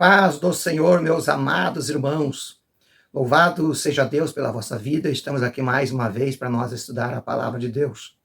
Paz do Senhor, meus amados irmãos. Louvado seja Deus pela vossa vida. Estamos aqui mais uma vez para nós estudar a palavra de Deus.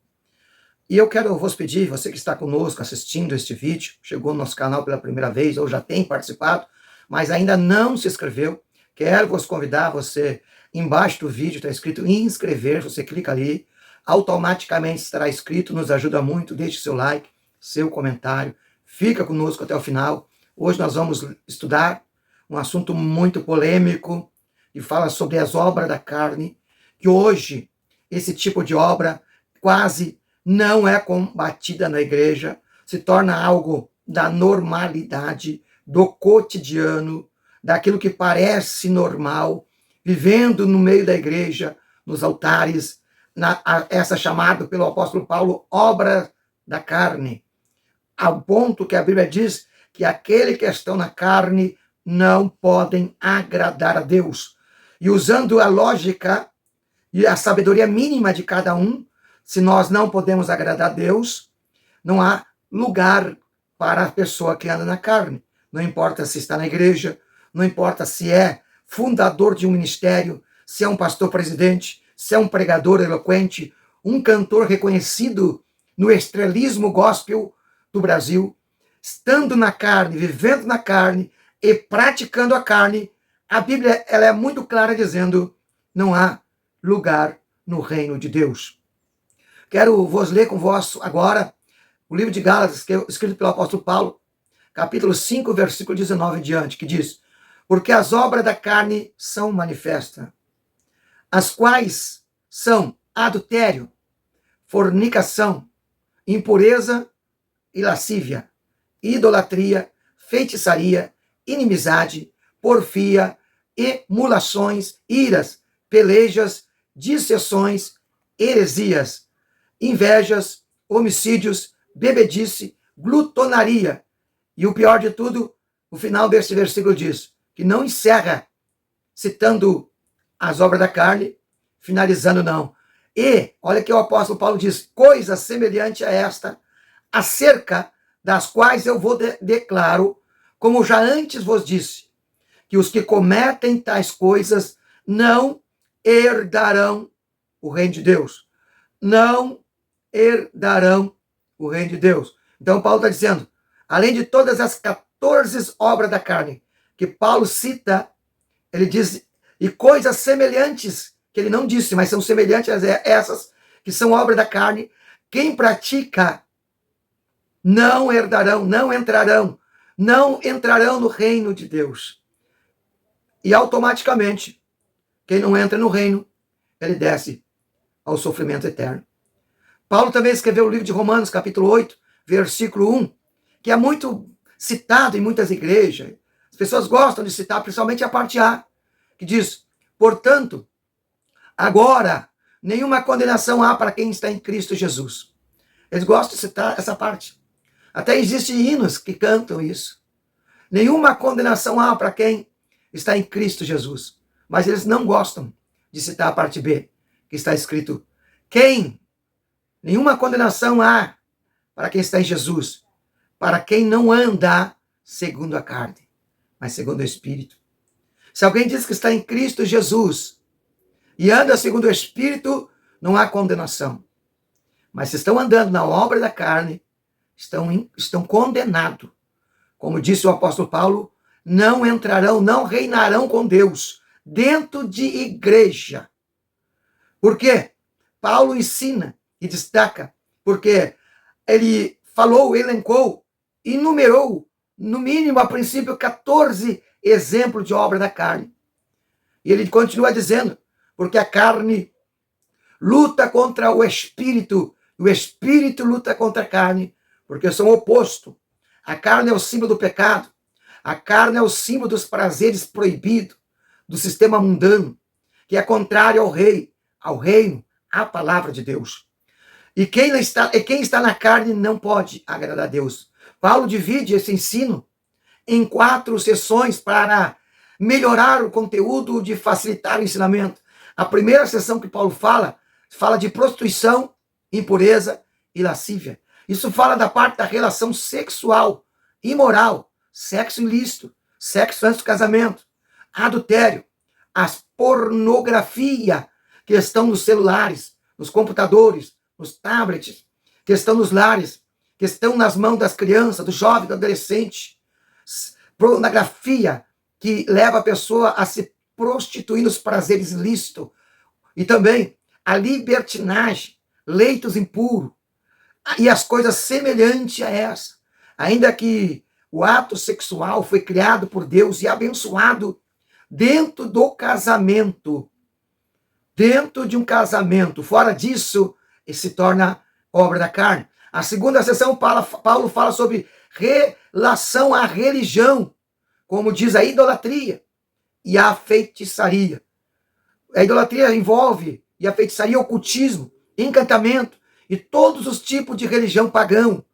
E eu quero vos pedir, você que está conosco assistindo este vídeo, chegou no nosso canal pela primeira vez ou já tem participado, mas ainda não se inscreveu, quero vos convidar, você, embaixo do vídeo está escrito inscrever, você clica ali, automaticamente estará inscrito, nos ajuda muito, deixe seu like, seu comentário, fica conosco até o final. Hoje nós vamos estudar um assunto muito polêmico, que fala sobre as obras da carne, que hoje esse tipo de obra quase não é combatida na igreja, se torna algo da normalidade, do cotidiano, daquilo que parece normal, vivendo no meio da igreja, nos altares, essa chamada pelo apóstolo Paulo, obra da carne, ao ponto que a Bíblia diz que aqueles que estão na carne não podem agradar a Deus. E usando a lógica e a sabedoria mínima de cada um, se nós não podemos agradar a Deus, não há lugar para a pessoa que anda na carne. Não importa se está na igreja, não importa se é fundador de um ministério, se é um pastor presidente, se é um pregador eloquente, um cantor reconhecido no estrelismo gospel do Brasil, estando na carne, vivendo na carne e praticando a carne, a Bíblia ela é muito clara dizendo, não há lugar no reino de Deus. Quero vos ler com vós agora o livro de Gálatas, que é escrito pelo apóstolo Paulo, capítulo 5, versículo 19 em diante, que diz, porque as obras da carne são manifestas, as quais são adultério, fornicação, impureza e lascívia, idolatria, feitiçaria, inimizade, porfia, emulações, iras, pelejas, dissensões, heresias, invejas, homicídios, bebedice, glutonaria. E o pior de tudo, o final desse versículo diz, que não encerra citando as obras da carne, finalizando não. E, olha que o apóstolo Paulo diz, coisa semelhante a esta, acerca das quais eu vou declaro, como já antes vos disse, que os que cometem tais coisas não herdarão o reino de Deus. Não herdarão o reino de Deus. Então Paulo está dizendo, além de todas as 14 obras da carne que Paulo cita, ele diz, e coisas semelhantes, que ele não disse, mas são semelhantes a essas, que são obras da carne, quem pratica não herdarão, não entrarão no reino de Deus. E automaticamente, quem não entra no reino, ele desce ao sofrimento eterno. Paulo também escreveu o livro de Romanos, capítulo 8, versículo 1, que é muito citado em muitas igrejas. As pessoas gostam de citar, principalmente a parte A, que diz, portanto, agora, nenhuma condenação há para quem está em Cristo Jesus. Eles gostam de citar essa parte. Até existem hinos que cantam isso. Nenhuma condenação há para quem está em Cristo Jesus. Mas eles não gostam de citar a parte B, que está escrito, nenhuma condenação há para quem está em Jesus, para quem não anda segundo a carne, mas segundo o Espírito. Se alguém diz que está em Cristo Jesus e anda segundo o Espírito, não há condenação. Mas se estão andando na obra da carne, estão condenados. Como disse o apóstolo Paulo, não entrarão, não reinarão com Deus dentro de igreja. Por quê? Paulo ensina e destaca, porque ele falou, elencou, enumerou, no mínimo, a princípio, 14 exemplos de obra da carne. E ele continua dizendo, porque a carne luta contra o espírito luta contra a carne, porque são opostos. A carne é o símbolo do pecado, a carne é o símbolo dos prazeres proibidos, do sistema mundano, que é contrário ao reino, à palavra de Deus. E quem está na carne não pode agradar a Deus. Paulo divide esse ensino em 4 sessões para melhorar o conteúdo, de facilitar o ensinamento. A primeira sessão que Paulo fala de prostituição, impureza e lascívia. Isso fala da parte da relação sexual, imoral, sexo ilícito. sexo antes do casamento, adultério, a pornografia que estão nos celulares, nos computadores, nos tablets, que estão nos lares, que estão nas mãos das crianças, do jovem, do adolescente. Pornografia que leva a pessoa a se prostituir nos prazeres ilícitos. E também a libertinagem, leitos impuros, e as coisas semelhantes a essa. Ainda que o ato sexual foi criado por Deus e abençoado dentro do casamento. Dentro de um casamento. Fora disso, ele se torna obra da carne. A segunda sessão, Paulo fala sobre relação à religião, como diz a idolatria e a feitiçaria. A idolatria envolve, e a feitiçaria, ocultismo, encantamento, e todos os tipos de religião pagão,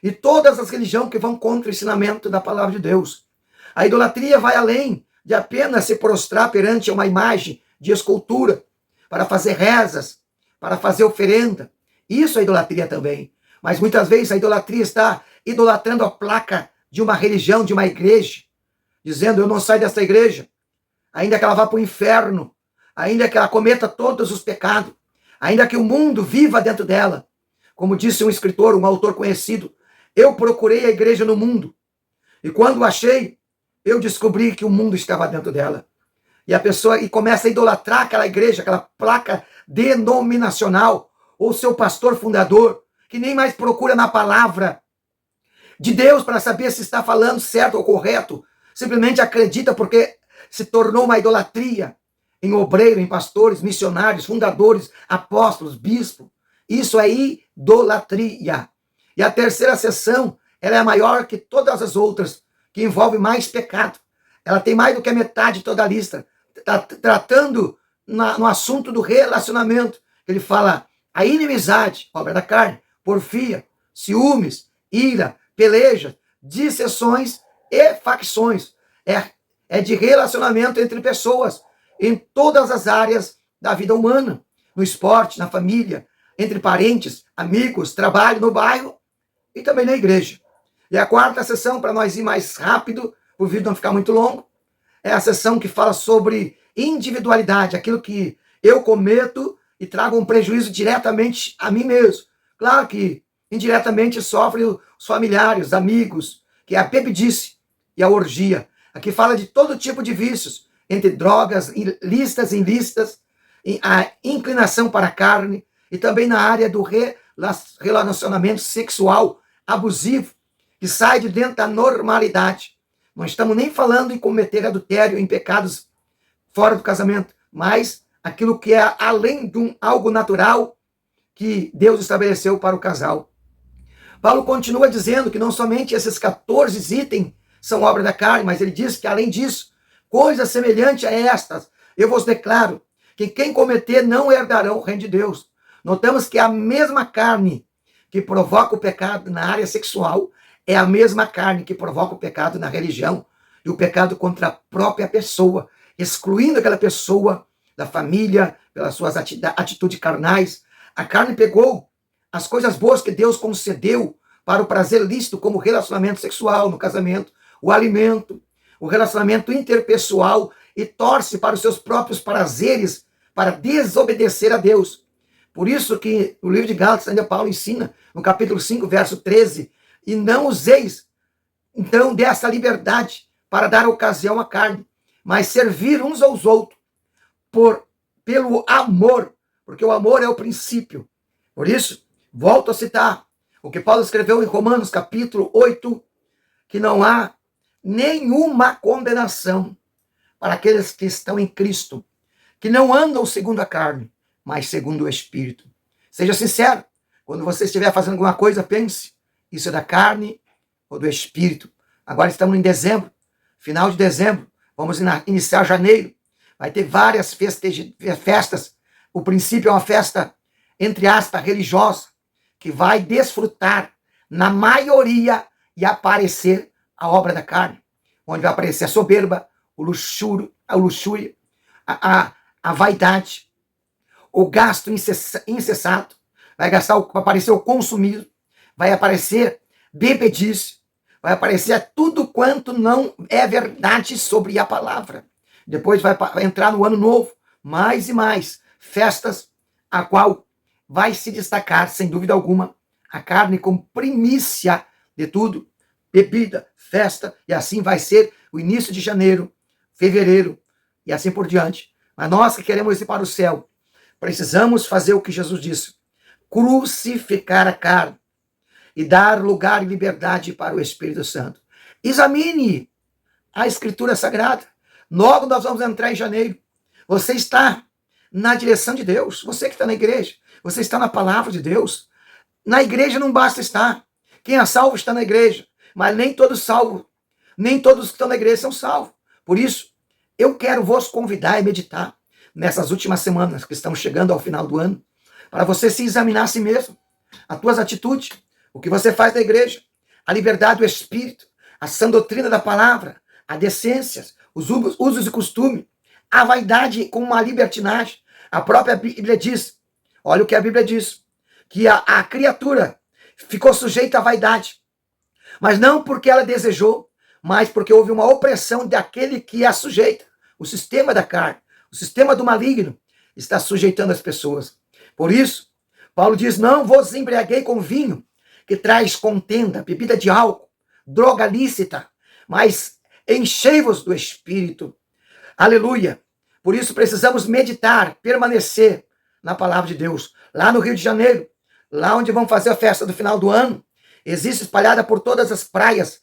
e todas as religiões que vão contra o ensinamento da palavra de Deus. A idolatria vai além de apenas se prostrar perante uma imagem de escultura, para fazer rezas, para fazer oferenda. Isso é idolatria também. Mas muitas vezes a idolatria está idolatrando a placa de uma religião, de uma igreja, dizendo: eu não saio dessa igreja, ainda que ela vá para o inferno, ainda que ela cometa todos os pecados, ainda que o mundo viva dentro dela. Como disse um escritor, um autor conhecido, eu procurei a igreja no mundo, e quando achei, eu descobri que o mundo estava dentro dela. E a pessoa começa a idolatrar aquela igreja, aquela placa denominacional, ou seu pastor fundador, que nem mais procura na palavra de Deus para saber se está falando certo ou correto. Simplesmente acredita porque se tornou uma idolatria em obreiro, em pastores, missionários, fundadores, apóstolos, bispos. Isso é idolatria. E a terceira sessão, ela é a maior que todas as outras, que envolve mais pecado. Ela tem mais do que a metade de toda a lista. Tratando no assunto do relacionamento. Ele fala a inimizade, obra da carne, porfia, ciúmes, ira, pelejas, dissensões e facções. É de relacionamento entre pessoas, em todas as áreas da vida humana. No esporte, na família, entre parentes, amigos, trabalho, no bairro e também na igreja. E a quarta sessão, para nós ir mais rápido, o vídeo não ficar muito longo, é a sessão que fala sobre individualidade, aquilo que eu cometo e trago um prejuízo diretamente a mim mesmo. Claro que indiretamente sofrem os familiares, os amigos, que é a bebedice e a orgia. Aqui fala de todo tipo de vícios, entre drogas lícitas e ilícitas, a inclinação para a carne, e também na área do relacionamento sexual abusivo, que sai de dentro da normalidade. Não estamos nem falando em cometer adultério, em pecados fora do casamento, mas aquilo que é além de algo natural que Deus estabeleceu para o casal. Paulo continua dizendo que não somente esses 14 itens são obra da carne, mas ele diz que além disso, coisas semelhantes a estas, eu vos declaro que quem cometer não herdarão o reino de Deus. Notamos que a mesma carne que provoca o pecado na área sexual é a mesma carne que provoca o pecado na religião e o pecado contra a própria pessoa, excluindo aquela pessoa da família pelas suas atitudes carnais. A carne pegou as coisas boas que Deus concedeu para o prazer lícito, como o relacionamento sexual no casamento, o alimento, o relacionamento interpessoal, e torce para os seus próprios prazeres para desobedecer a Deus. Por isso que o livro de Gálatas, ainda Paulo ensina, no capítulo 5, verso 13, e não useis, então, dessa liberdade para dar ocasião à carne, mas servir uns aos outros pelo amor, porque o amor é o princípio. Por isso, volto a citar o que Paulo escreveu em Romanos, capítulo 8, que não há nenhuma condenação para aqueles que estão em Cristo, que não andam segundo a carne, mas segundo o Espírito. Seja sincero, quando você estiver fazendo alguma coisa, pense, isso é da carne ou do Espírito. Agora estamos em dezembro, final de dezembro, vamos iniciar janeiro, vai ter várias festas. O princípio é uma festa, entre aspas, religiosa, que vai desfrutar, na maioria, e aparecer a obra da carne, onde vai aparecer a soberba, a luxúria, a vaidade, o gasto incessado, vai aparecer o consumismo, vai aparecer bebedice, vai aparecer tudo quanto não é verdade sobre a palavra. Depois vai entrar no ano novo, mais e mais festas, a qual vai se destacar, sem dúvida alguma, a carne como primícia de tudo, bebida, festa, e assim vai ser o início de janeiro, fevereiro, e assim por diante. Mas nós que queremos ir para o céu, precisamos fazer o que Jesus disse: crucificar a carne e dar lugar e liberdade para o Espírito Santo. Examine a Escritura Sagrada. Logo nós vamos entrar em janeiro. Você está na direção de Deus. Você que está na igreja, você está na palavra de Deus. Na igreja não basta estar. Quem é salvo está na igreja. Mas nem todos salvos, nem todos que estão na igreja são salvos. Por isso, eu quero vos convidar a meditar nessas últimas semanas que estamos chegando ao final do ano, para você se examinar a si mesmo, as tuas atitudes, o que você faz na igreja, a liberdade do Espírito, a sã doutrina da palavra, a decência, os usos e costumes, a vaidade com uma libertinagem. A própria Bíblia diz, olha o que a Bíblia diz, que a criatura ficou sujeita à vaidade, mas não porque ela desejou, mas porque houve uma opressão daquele que a sujeita. O sistema da carne, o sistema do maligno está sujeitando as pessoas. Por isso, Paulo diz, não vos embriaguei com vinho, que traz contenda, bebida de álcool, droga lícita, mas enchei-vos do Espírito. Aleluia! Por isso precisamos meditar, permanecer na palavra de Deus. Lá no Rio de Janeiro, lá onde vão fazer a festa do final do ano, existe espalhada por todas as praias,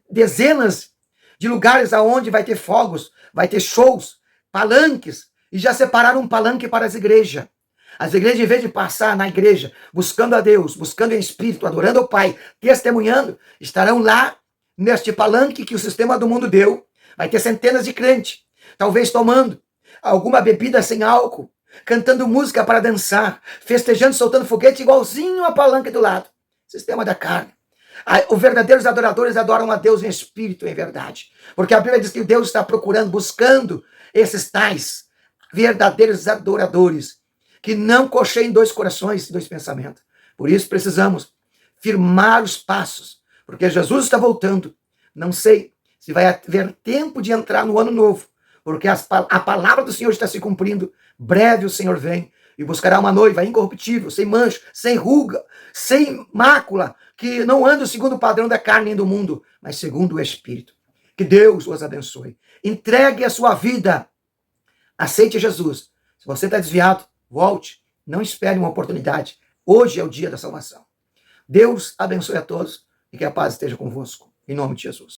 dezenas de lugares aonde vai ter fogos, vai ter shows, palanques, e já separaram um palanque para as igrejas. As igrejas, em vez de passar na igreja, buscando a Deus, buscando em espírito, adorando ao Pai, testemunhando, estarão lá neste palanque que o sistema do mundo deu. Vai ter centenas de crentes, talvez tomando alguma bebida sem álcool, cantando música para dançar, festejando, soltando foguete, igualzinho a palanque do lado. Sistema da carne. Os verdadeiros adoradores adoram a Deus em espírito e em verdade. Porque a Bíblia diz que Deus está procurando, buscando esses tais verdadeiros adoradores, que não cocheiem dois corações e dois pensamentos. Por isso precisamos firmar os passos, porque Jesus está voltando. Não sei se vai haver tempo de entrar no ano novo, porque a palavra do Senhor está se cumprindo. Breve o Senhor vem e buscará uma noiva incorruptível, sem mancha, sem ruga, sem mácula, que não anda segundo o padrão da carne nem do mundo, mas segundo o Espírito. Que Deus os abençoe. Entregue a sua vida. Aceite Jesus. Se você está desviado, volte. Não espere uma oportunidade. Hoje é o dia da salvação. Deus abençoe a todos e que a paz esteja convosco. Em nome de Jesus.